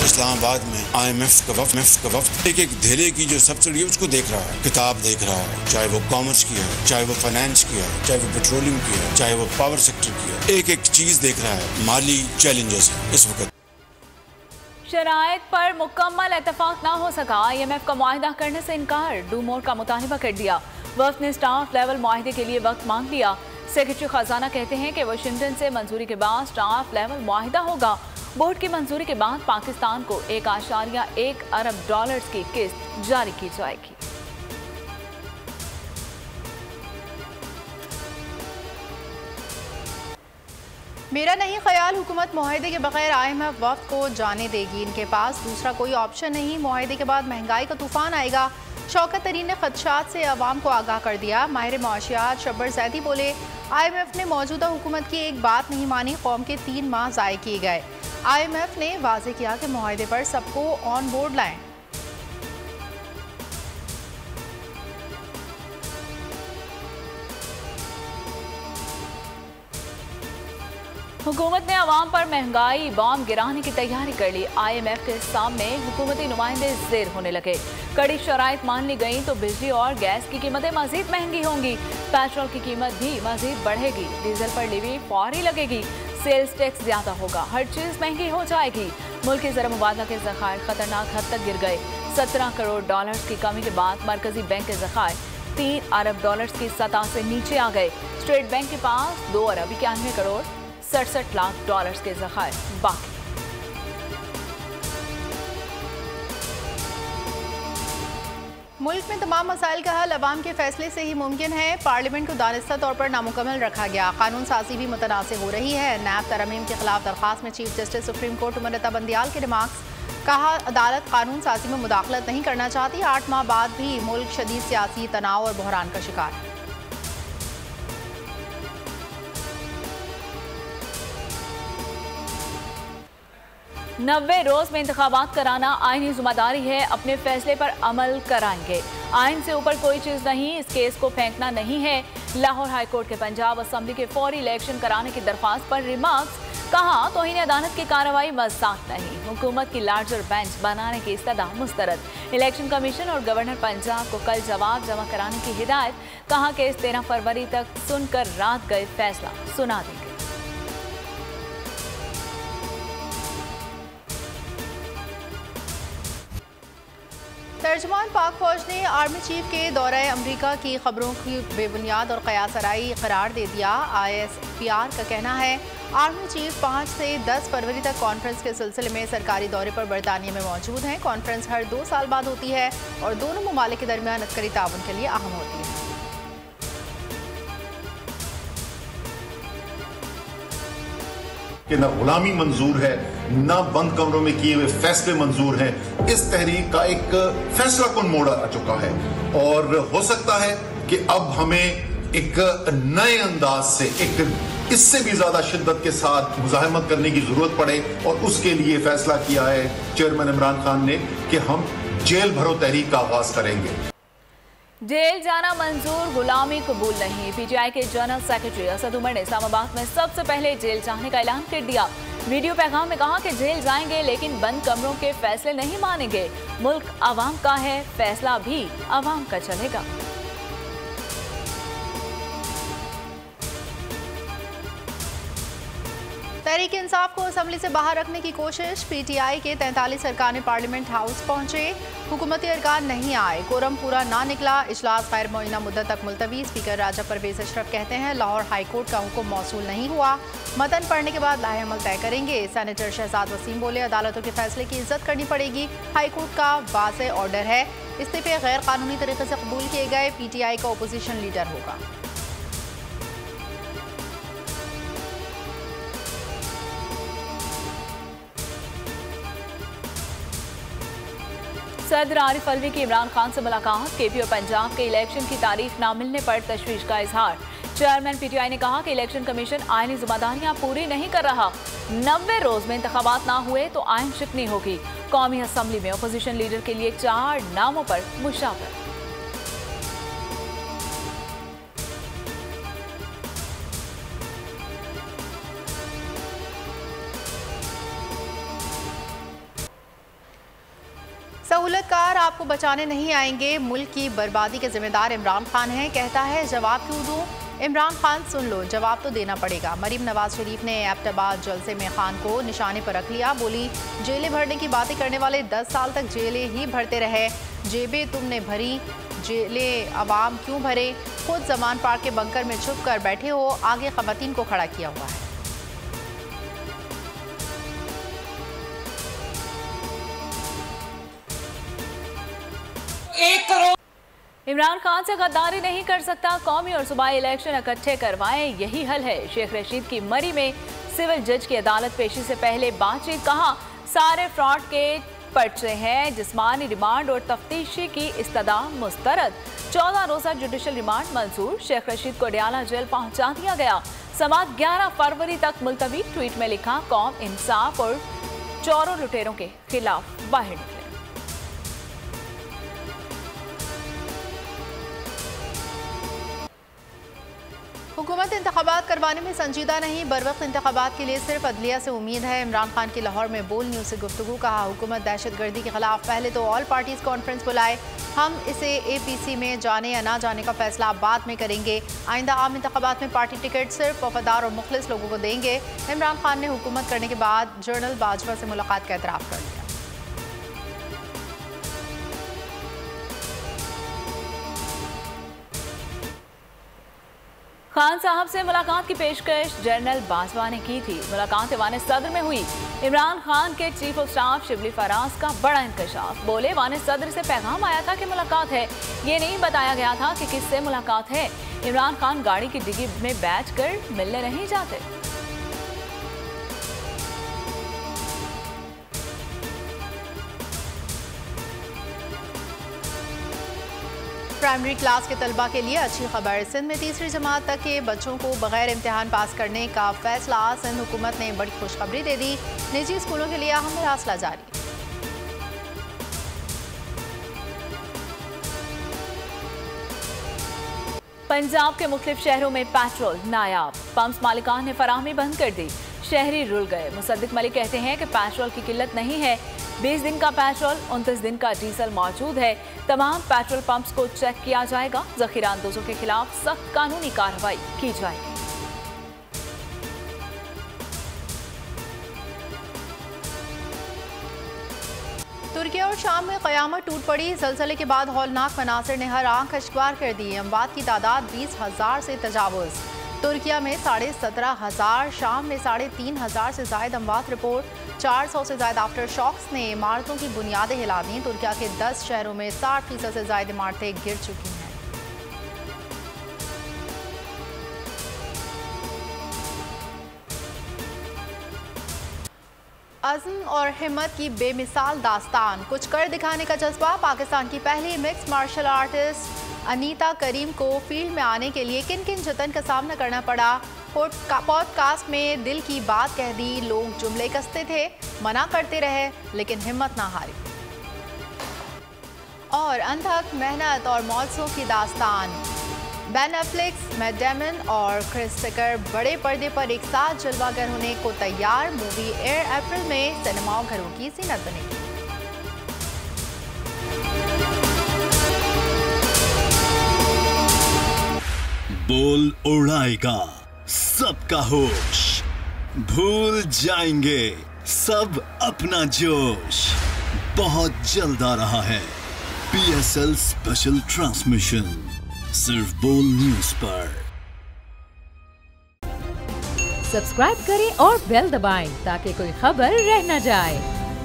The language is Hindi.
इस्लामाबाद में IMF का वफ्द एक धेले की जो सब्सिडी है उसको देख रहा है, किताब देख रहा है, चाहे वो कॉमर्स की है, चाहे वो फाइनेंस की है, चाहे वो पेट्रोलियम की है, चाहे वो पावर सेक्टर की है, एक चीज देख रहा है, माली चैलेंजेस इस वक्त। शराइत पर मुकम्मल इत्तेफाक ना हो सका, IMF का मुआहिदा करने से इनकार, डू मोर का मुतालबा कर दिया। वफ्द ने स्टाफ लेवल मुआहिदे के लिए वक्त मांग लिया। सेक्रेटरी खजाना कहते हैं कि वाशिंगटन से मंजूरी के बाद स्टाफ लेवल मुआहिदा होगा। बोर्ड की मंजूरी के बाद पाकिस्तान को 1.1 अरब डॉलर्स की किस्त जारी की जाएगी। मेरा नहीं ख्याल हुकूमत मुआहिदे के बगैर IMF वफ्द को जाने देगी। इनके पास दूसरा कोई ऑप्शन नहीं। मुआहिदे के बाद महंगाई का तूफान आएगा। शौकत तरीन ने खदशात से अवाम को आगाह कर दिया। माहिर मुआशियात शब्बर जैदी बोले, IMF ने मौजूदा हुकूमत की एक बात नहीं मानी, कौम के 3 माह ज़ाय किए गए। IMF ने वाजे किया कि मुआहिदे पर सबको ऑन बोर्ड लाएं। हुकूमत ने अवाम पर महंगाई बॉम्ब गिराने की तैयारी कर ली। IMF के सामने हुकूमती नुमाइंदे ज़ेर होने लगे। कड़ी शराइत मान ली गई तो बिजली और गैस की कीमतें मजीद महंगी होंगी। पेट्रोल की कीमत भी मजीद बढ़ेगी। डीजल पर लेवी फौरी लगेगी। सेल्स टैक्स ज्यादा होगा। हर चीज महंगी हो जाएगी। मुल्क के ज़र मुबादला के ज़खायर खतरनाक हद तक गिर गए। 17 करोड़ डॉलर्स की कमी के बाद मरकजी बैंक के ज़खायर 3 अरब डॉलर्स की सतह से नीचे आ गए। स्टेट बैंक के पास 2 अरब 91 करोड़ 67 लाख डॉलर्स के ज़खायर बाकी। मुल्क में तमाम मसाइल का हल अवाम के फैसले से ही मुमकिन है। पार्लियामेंट को दानिस्ता तौर पर नामुकम्मल रखा गया। कानून साजी भी मुतनाज़ हो रही है। नैब तरमीम के खिलाफ दरख्वास्त में chief justice supreme court Umar Bandial के रिमार्क्स। कहा, अदालत कानून साजी में मुदाखलत नहीं करना चाहती। 8 माह बाद भी मुल्क शदीद सियासी तनाव और बहरान का शिकार है। नब्बे रोज में इंतखाबात कराना आईनी जिम्मेदारी है। अपने फैसले पर अमल कराएंगे। आइन से ऊपर कोई चीज नहीं। इस केस को फेंकना नहीं है। लाहौर हाई कोर्ट के पंजाब असम्बली के फौरी इलेक्शन कराने की दरख्वास्त पर रिमार्क्स। कहा, तौहीन अदालत की कार्रवाई मजाक नहीं। हुकूमत की लार्जर बेंच बनाने की इस्तदा मुस्तरद। इलेक्शन कमीशन और गवर्नर पंजाब को कल जवाब जमा कराने की हिदायत। कहा कि इस 13 फरवरी तक सुनकर रात गए फैसला सुना देंगे। तर्जुमान पाक फौज ने आर्मी चीफ के दौरे अमरीका की खबरों की बेबुनियाद और कयासराई करार दे दिया। ISPR का कहना है, आर्मी चीफ 5 से 10 फरवरी तक कॉन्फ्रेंस के सिलसिले में सरकारी दौरे पर बरतानिया में मौजूद हैं। कॉन्फ्रेंस हर 2 साल बाद होती है और दोनों ममालिक के दरमियान अस्करी ताउन के लिए अहम होती है। कि न गुलामी मंजूर है, न बंद कमरों में किए हुए फैसले मंजूर हैं। इस तहरीक का एक फैसला कुन मोड़ आ चुका है और हो सकता है कि अब हमें एक नए अंदाज से, एक इससे भी ज्यादा शिद्दत के साथ मुजाहिमत करने की जरूरत पड़े और उसके लिए फैसला किया है चेयरमैन इमरान खान ने कि हम जेल भरो तहरीक का आगाज करेंगे। जेल जाना मंजूर, गुलामी कबूल नहीं। PTI के जनरल सेक्रेटरी असद उमर ने इस्लामाबाद में सबसे पहले जेल जाने का ऐलान कर दिया। वीडियो पैगाम में कहा कि जेल जाएंगे लेकिन बंद कमरों के फैसले नहीं मानेंगे। मुल्क आवाम का है, फैसला भी आवाम का चलेगा। तहरीक इंसाफ को असम्बली से बाहर रखने की कोशिश। PTI के 43 अरकान पार्लियामेंट हाउस पहुंचे। हुकूमती अरकान नहीं आए। कोरम पूरा ना निकला। इजलास गैर मुअय्यना मुद्दत तक मुलतवी। स्पीकर राजा परवेज अशरफ कहते हैं, लाहौर हाई कोर्ट का हुक्म मौसूल नहीं हुआ। मतन पढ़ने के बाद लाहे अमल तय करेंगे। सेनेटर शहजाद वसीम बोले, अदालतों के फैसले की इज्जत करनी पड़ेगी। हाई कोर्ट का वाज़ेह ऑर्डर है। इस्तीफे गैर कानूनी तरीके से कबूल किए गए। PTI का ओपोजिशन लीडर होगा। सदर आरिफ अलवी की इमरान खान से मुलाकात। KP और पंजाब के इलेक्शन की तारीख न मिलने पर तशवीश का इजहार। चेयरमैन PTI ने कहा कि इलेक्शन कमीशन आईनी जिम्मेदारियां पूरी नहीं कर रहा। 90 रोज में इंतखाबात ना हुए तो आइन शिकनी होगी। कौमी असम्बली में अपोजिशन लीडर के लिए 4 नामों पर मुशावरत। सहूलतकार आपको बचाने नहीं आएंगे, मुल्क की बर्बादी के जिम्मेदार इमरान खान हैं। कहता है जवाब क्यों दूं? इमरान खान सुन लो, जवाब तो देना पड़ेगा। मरीम नवाज शरीफ ने एबटाबाद जलसे में खान को निशाने पर रख लिया। बोली जेलें भरने की बातें करने वाले 10 साल तक जेलें ही भरते रहे, जेबें तुमने भरी, जेलें अवाम क्यों भरे? खुद जमान पार्क के बंकर में छुप कर बैठे हो, आगे ख़वातीन को खड़ा किया हुआ है। इमरान खान से गद्दारी नहीं कर सकता, कौमी और सूबाई इलेक्शन इकट्ठे करवाएं, यही हल है। शेख रशीद की मरी में सिविल जज की अदालत पेशी से पहले बातचीत। कहा सारे फ्रॉड के पर्चे हैं, जिस्मानी रिमांड और तफ्तीशी की इस्तदा मुस्तरद। 14 रोजा जुडिशल रिमांड मंजूर। शेख रशीद को डियाला जेल पहुंचा दिया गया। समात 11 फरवरी तक मुलतवी। ट्वीट में लिखा कौम इंसाफ और चोरों लुटेरों के खिलाफ बाहर निकले। हुकूमत इंतखाबात करवाने में संजीदा नहीं, बरवक्त इंतखाबात के लिए सिर्फ अदलिया से उम्मीद है। इमरान खान की लाहौर में बोल न्यूज़ से गुफ्तगू। कहा हुकूमत दहशतगर्दी के खिलाफ पहले तो ऑल पार्टीज कॉन्फ्रेंस बुलाए, हम इसे APC में जाने या ना जाने का फैसला बाद में करेंगे। आइंदा आम इंतखाबात में पार्टी टिकट सिर्फ वफादार और मुखलिस लोगों को देंगे। इमरान खान ने हुकूमत करने के बाद जनरल बाजवा से मुलाकात का एतराफ़ कर लिया। खान साहब से मुलाकात की पेशकश जनरल बाजवा ने की थी। मुलाकात ऐवान सदर में हुई। इमरान खान के chief of staff Shibli Faraz का बड़ा इंकशाफ। बोले ऐवान सदर से पैगाम आया था कि मुलाकात है, ये नहीं बताया गया था कि किससे मुलाकात है। इमरान खान गाड़ी की डिग्गी में बैठ कर मिलने नहीं जाते। प्राइमरी क्लास के तलबा के लिए अच्छी खबर। सिंध में तीसरी जमात तक के बच्चों को बगैर इम्तिहान पास करने का फैसला। सिंध हुकूमत ने बड़ी खुशखबरी दे दी। निजी स्कूलों के लिए अहम फैसला जारी। पंजाब के मुख्तलिफ शहरों में पेट्रोल नायाब। पंप्स मालिकान ने फराहमी बंद कर दी। शहरी रुल गए। मुसद्दिक मलिक कहते हैं कि पेट्रोल की किल्लत नहीं है। 20 दिन का पेट्रोल, 29 दिन का डीजल मौजूद है। तमाम पेट्रोल पंप्स को चेक किया जाएगा। जखीरा अंदोजों के खिलाफ सख्त कानूनी कार्रवाई की जाएगी। तुर्किया और शाम में क़यामत टूट पड़ी। ज़लज़ले के बाद हौलनाक मनासिर ने हर आंख अश्कवार कर दी। अमवात की तादाद 20,000 से तजावुज़। तुर्किया में 17,500, शाम में 3,500 से ज़ायद अमवात रिपोर्ट। 400 से ज़ायद आफ्टर शॉक्स ने इमारतों की बुनियादें हिला दी। तुर्किया के 10 शहरों में 60% से ज़ायद इमारतें गिर चुकी हैं। अज़्म और हिम्मत की बेमिसाल दास्तान, कुछ कर दिखाने का जज्बा। पाकिस्तान की पहली मिक्स मार्शल आर्टिस्ट अनीता करीम को फील्ड में आने के लिए किन किन जतन का सामना करना पड़ा। पॉडकास्ट में दिल की बात कह दी। लोग जुमले कसते थे, मना करते रहे, लेकिन हिम्मत ना हारी। और अनथक मेहनत और मौजों की दास्तान। बेन एफ्लेक, मैट डेमन और क्रिस टकर बड़े पर्दे पर एक साथ जलवागर होने को तैयार। मूवी एयर अप्रैल में सिनेमाओं घरों की ज़ीनत बनेगी। बोल उड़ाएगा सबका होश, भूल जाएंगे सब अपना जोश। बहुत जल्द आ रहा है PSL स्पेशल ट्रांसमिशन, सिर्फ बोल न्यूज पर। सब्सक्राइब करें और बेल दबाएं ताकि कोई खबर रह न जाए।